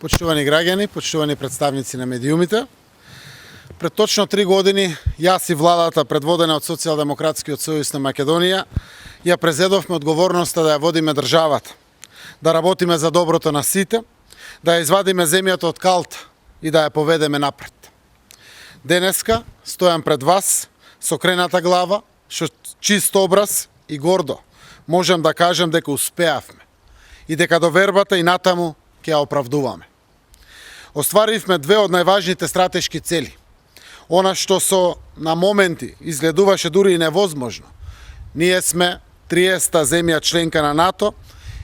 Почитувани граѓани, почитувани представници на медиумите, пред точно 3 години јас и владата предводена од Социјалдемократскиот сојуз на Македонија ја презедовме одговорноста да ја водиме државата, да работиме за доброто на сите, да ја извадиме земјата од калт и да ја поведеме напред. Денеска стојам пред вас со крената глава, со чист образ и гордо можем да кажем дека успеавме и дека довербата и натаму ќе ја оправдуваме. Остваривме две од најважните стратешки цели. Она што на моменти изгледуваше дури и невозможно. Ние сме 30-та земја членка на НАТО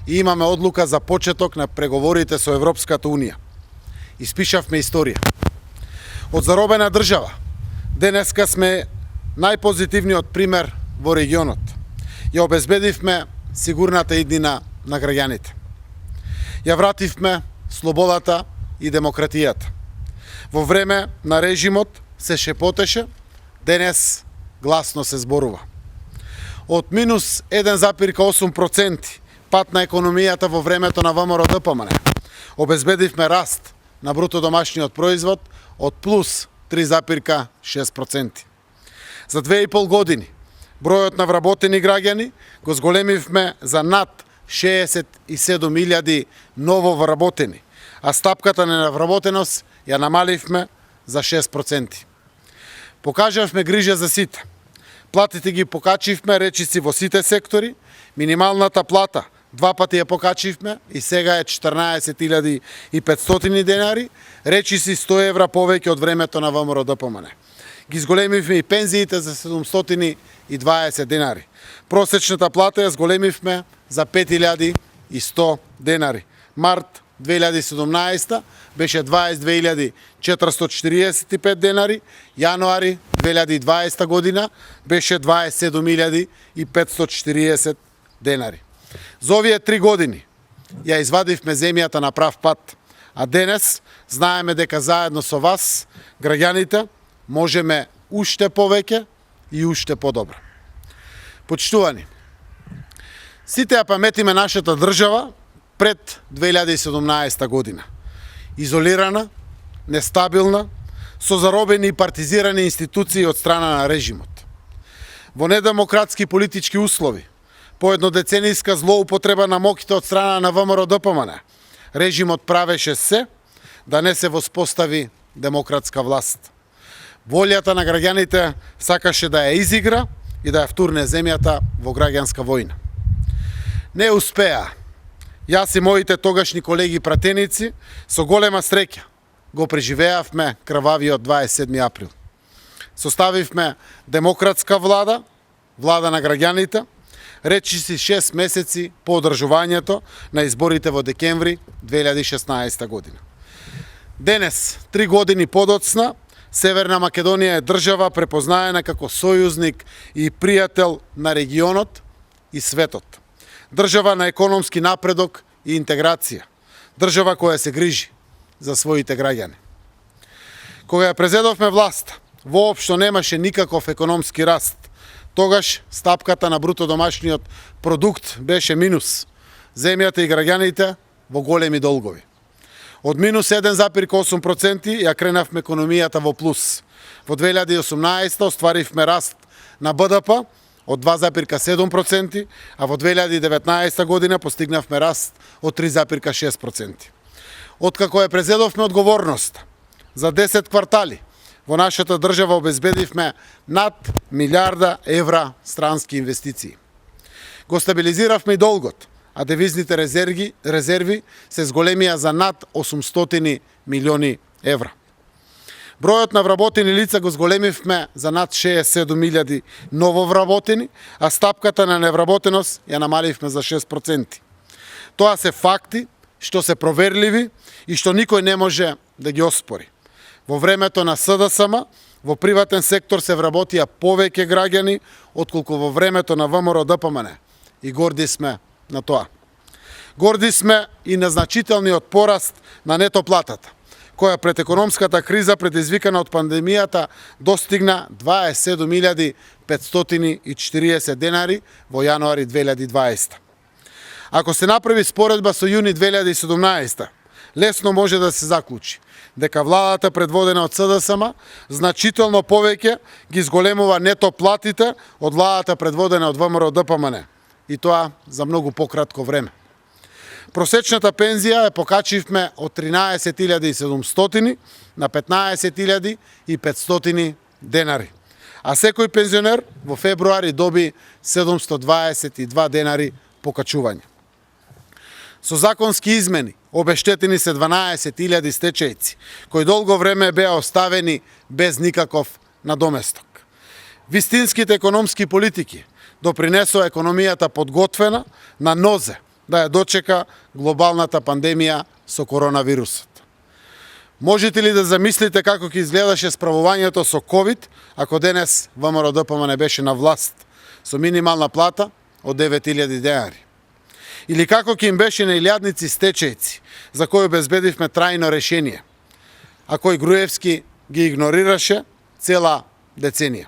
и имаме одлука за почеток на преговорите со Европската Унија. Испишавме историја. Од заробена држава, денеска сме најпозитивниот пример во регионот. Ја обезбедивме сигурната иднина на граѓаните. Ја вративме слободата и демократијата. Во време на режимот се шепотеше, денес гласно се зборува. Од минус 1,8% пат на економијата во времето на ВМРО-ДПМН обезбедивме раст на бруто домашниот производ од плюс 3,6%. За 2,5 години бројот на вработени граѓани го зголемивме за над 67.000 ново вработени, а стапката на невработеност ја намаливме за 6%. Покажавме грижа за сите. Платите ги покачивме речиси во сите сектори, минималната плата 2 пати ја покачивме и сега е 14.500 денари, речиси 100 евра повеќе од времето на ВМРО-ДПМН. Ги зголемивме и пензиите за 720 денари. Просечната плата ја зголемивме за 5.100 денари. Март 2017 беше 22.445 денари, јануари 2020 година беше 27.540 денари. За овие 3 години ја извадивме земјата на прав пат, а денес знаеме дека заедно со вас, граѓаните, можеме уште повеќе и уште подобро. Почитувани, сите ја паметиме нашата држава пред 2017 година. Изолирана, нестабилна, со заробени и партизирани институции од страна на режимот. Во недемократски политички услови, по еднодеценијска злоупотреба на моќта од страна на ВМРО-ДПМН, режимот правеше се да не се воспостави демократска власт. Волјата на граѓаните сакаше да ја изигра и да ја втурне земјата во граѓанска војна. Не успеа. Јас и моите тогашни колеги пратеници со голема среќа го преживеавме крвавиот 27 април. Составивме демократска влада, влада на граѓаните, речиси 6 месеци по одржувањето на изборите во декември 2016 година. Денес, 3 години подоцна, Северна Македонија е држава препознаена како сојузник и пријател на регионот и светот. Држава на економски напредок и интеграција. Држава која се грижи за своите граѓани. Кога ја презедовме власт, воопшто немаше никаков економски раст. Тогаш стапката на бруто домашниот продукт беше минус. Земјата и граѓаните во големи долгови. Од минус 1,8% ја кренавме економијата во плюс. Во 2018 остваривме раст на БДП од 2,7%, а во 2019 година постигнавме раст од 3,6%. Откако ја презедовме одговорност, за 10 квартали во нашата држава обезбедивме над 1 милиарда евра странски инвестиции. Го стабилизиравме и долгот, а девизните резерви се зголемија за над 800 милиони евра. Бројот на вработени лица го зголемивме за над 67.000 ново вработени, а стапката на невработеност ја намаливме за 6%. Тоа се факти што се проверливи и што никој не може да ги оспори. Во времето на СДСМ, во приватен сектор се вработија повеќе граѓани отколку во времето на ВМРО-ДПМН. И горди сме на тоа. Горди сме и на значителниот пораст на нето платата, која пред економската криза предизвикана од пандемијата достигна 27.540 денари во јануари 2020. Ако се направи споредба со јуни 2017, лесно може да се заклучи дека владата предводена од СДСМ значително повеќе ги зголемува нето платите од владата предводена од ВМРО ДПМН, и тоа за многу пократко време. Просечната пензија ја покачивме од 13.700 на 15.500 денари, а секој пензионер во февруари доби 722 денари покачување. Со законски измени обештетени се 12.000 стечајци, кои долго време беа оставени без никаков надоместок. Вистинските економски политики допринесоа економијата подготвена на нозе да ја дочека глобалната пандемија со коронавирусот. Можете ли да замислите како ќе изгледаше справувањето со ковид ако денес ВМРО ДПМН не беше на власт со минимална плата од 9.000 денари? Или како ќе им беше на илјадници стечајци за кои обезбедивме трајно решение, а кој Груевски ги игнорираше цела деценија?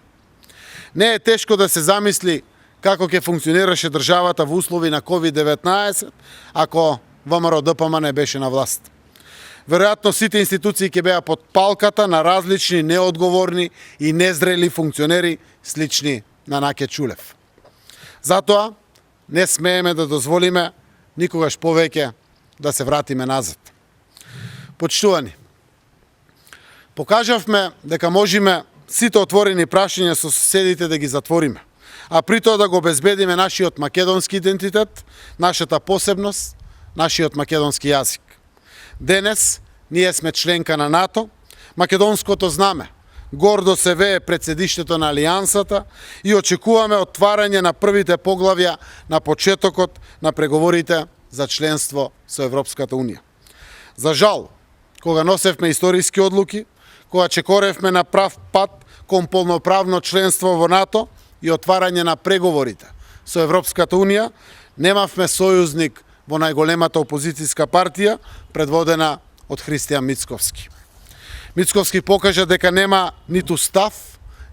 Не е тешко да се замисли како ќе функционираше државата во услови на COVID-19 ако ВМРО ДПМН не беше на власт. Веројатно сите институции ќе беа под палката на различни неодговорни и незрели функционери слични на Наке Чулев. Затоа не смееме да дозволиме никогаш повеќе да се вратиме назад. Почитувани, покажавме дека можеме сите отворени прашања со соседите да ги затвориме, а при тоа да го обезбедиме нашиот македонски идентитет, нашата посебност, нашиот македонски јазик. Денес ние сме членка на НАТО, македонското знаме гордо се вее пред седиштето на Алијансата и очекуваме отварање на првите поглавја на почетокот на преговорите за членство со Европската Унија. За жал, кога носевме историски одлуки, кога чекоревме на прав пат кон полноправно членство во НАТО и отварање на преговорите со Европската Унија, немавме сојузник во најголемата опозицијска партија, предводена од Христијан Мицковски. Мицковски покажа дека нема ниту став,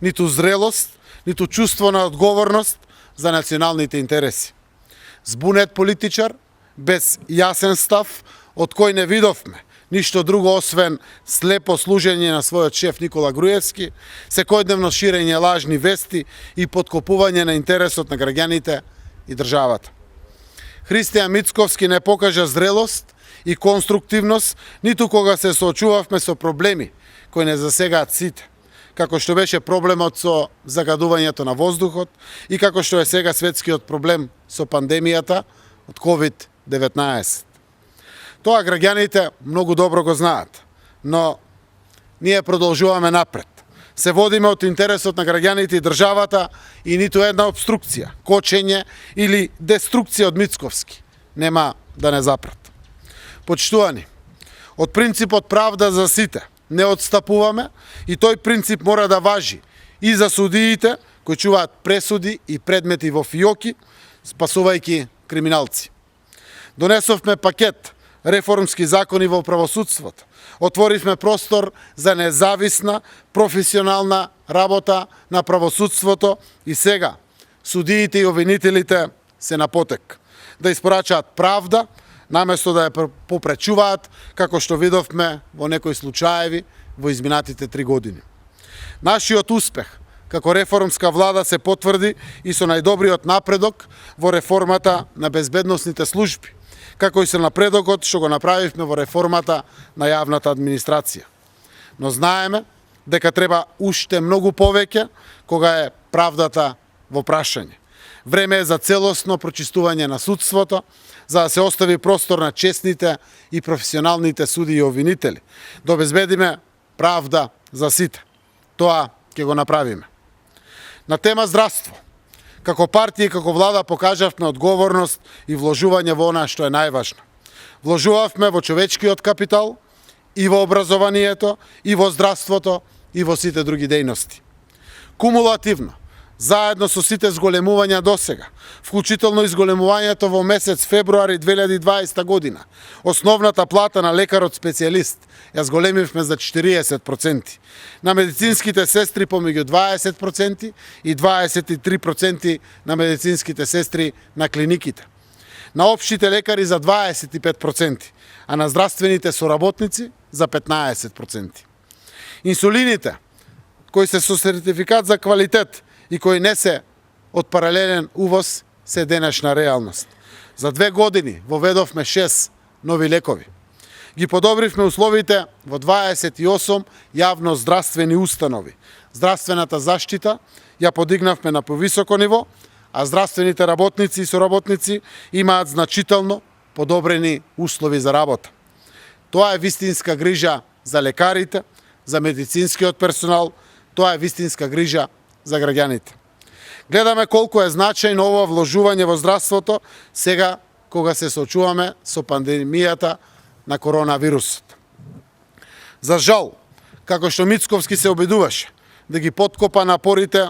ниту зрелост, ниту чувство на одговорност за националните интереси. Збунет политичар, без јасен став, од кој не видовме ништо друго освен слепо служење на својот шеф Никола Груевски, секојдневно ширење лажни вести и подкопување на интересот на граѓаните и државата. Христијан Мицковски не покажа зрелост и конструктивност ниту кога се соочувавме со проблеми кои не засегаат сите, како што беше проблемот со загадувањето на воздухот и како што е сега светскиот проблем со пандемијата од COVID-19. Тоа граѓаните многу добро го знаат, но ние продолжуваме напред. Се водиме од интересот на граѓаните и државата и ниту една обструкција, кочење или деструкција од Мицковски нема да не запрат. Почитувани, од принципот правда за сите не отстапуваме и тој принцип мора да важи и за судиите кои чуваат пресуди и предмети во фиоки, спасувајќи криминалци. Донесовме пакет реформски закони во правосудството. Отворивме простор за независна, професионална работа на правосудството и сега судиите и обвинителите се на потек да испорачаат правда, наместо да ја попречуваат, како што видовме во некои случаеви во изминатите 3 години. Нашиот успех како реформска влада се потврди и со најдобриот напредок во реформата на безбедносните служби, како и со напредокот што го направивме во реформата на јавната администрација. Но знаеме дека треба уште многу повеќе кога е правдата во прашање. Време е за целосно прочистување на судството, за да се остави простор на честните и професионалните суди и обвинители, да обезбедиме правда за сите. Тоа ќе го направиме. На тема здравство, како партија и како влада покажавме одговорност и вложување во она што е најважно. Вложувавме во човечкиот капитал, и во образованието, и во здравството, и во сите други дејности. Кумулативно, заедно со сите зголемувања досега, вклучително изголемувањето во месец февруари 2020 година, основната плата на лекарот специјалист ја зголемивме за 40%, на медицинските сестри помеѓу 20% и 23% на медицинските сестри на клиниките, на општите лекари за 25%, а на здравствените соработници за 15%. Инсулините, кои се со сертификат за квалитет и кои не се од паралелен увоз, се денешна реалност. За 2 години воведовме 6 нови лекови. Ги подобривме условите во 28 јавно здравствени установи. Здравствената заштита ја подигнавме на повисоко ниво, а здравствените работници и соработници имаат значително подобрени услови за работа. Тоа е вистинска грижа за лекарите, за медицинскиот персонал, тоа е вистинска грижа за граѓаните. Гледаме колку е значајно ова вложување во здравството сега кога се соочуваме со пандемијата на коронавирусот. За жал, како што Мицковски се обидуваше да ги подкопа напорите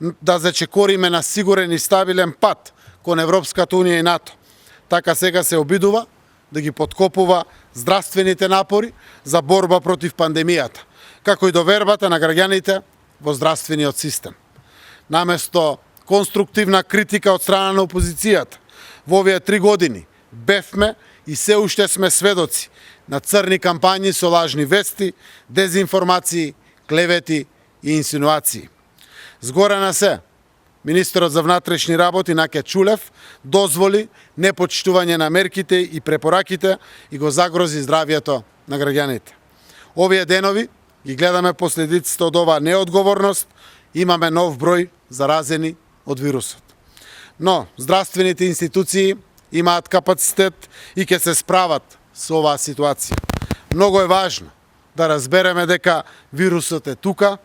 да зачекориме на сигурен и стабилен пат кон Европската унија и НАТО, така сега се обидува да ги подкопува здравствените напори за борба против пандемијата, како и довербата на граѓаните во здравствениот систем. Наместо конструктивна критика од страна на опозицијата, во овие 3 години бевме и се уште сме сведоци на црни кампањи со лажни вести, дезинформации, клевети и инсинуации. Згоре на се, министерот за внатрешни работи Наке Чулев дозволи непочитување на мерките и препораките и го загрози здравјето на граѓаните. Овие денови ги гледаме последиците од оваа неодговорност, имаме нов број заразени од вирусот. Но здравствените институции имаат капацитет и ќе се справат со оваа ситуација. Многу е важно да разбереме дека вирусот е тука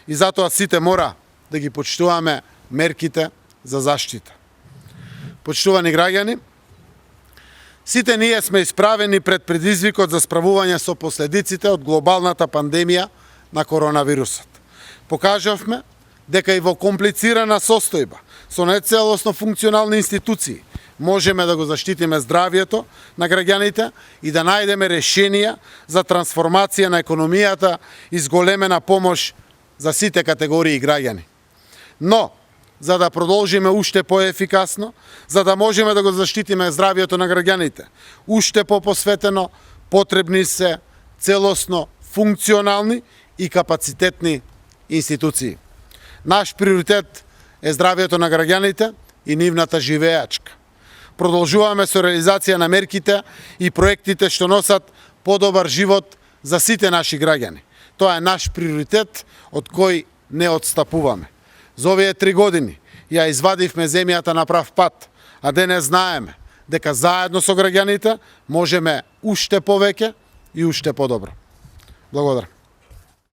и затоа сите мора да ги почитуваме мерките за заштита. Почитувани граѓани, сите ние сме исправени пред предизвикот за справување со последиците од глобалната пандемија на коронавирусот. Покажавме дека и во комплицирана состојба, со нецелосно функционални институции, можеме да го заштитиме здравјето на граѓаните и да најдеме решенија за трансформација на економијата и зголемена помош за сите категории граѓани. Но, за да продолжиме уште поефикасно, за да можеме да го заштитиме здравјето на граѓаните, уште попосветено, потребни се целосно функционални и капацитетни институции. Наш приоритет е здравјето на граѓаните и нивната живеачка. Продолжуваме со реализација на мерките и проектите што носат подобар живот за сите наши граѓани. Тоа е наш приоритет од кој не отстапуваме. За овие 3 години ја извадивме земјата на прав пат, а денес знаеме дека заедно со граѓаните можеме уште повеќе и уште подобро. Благодарам.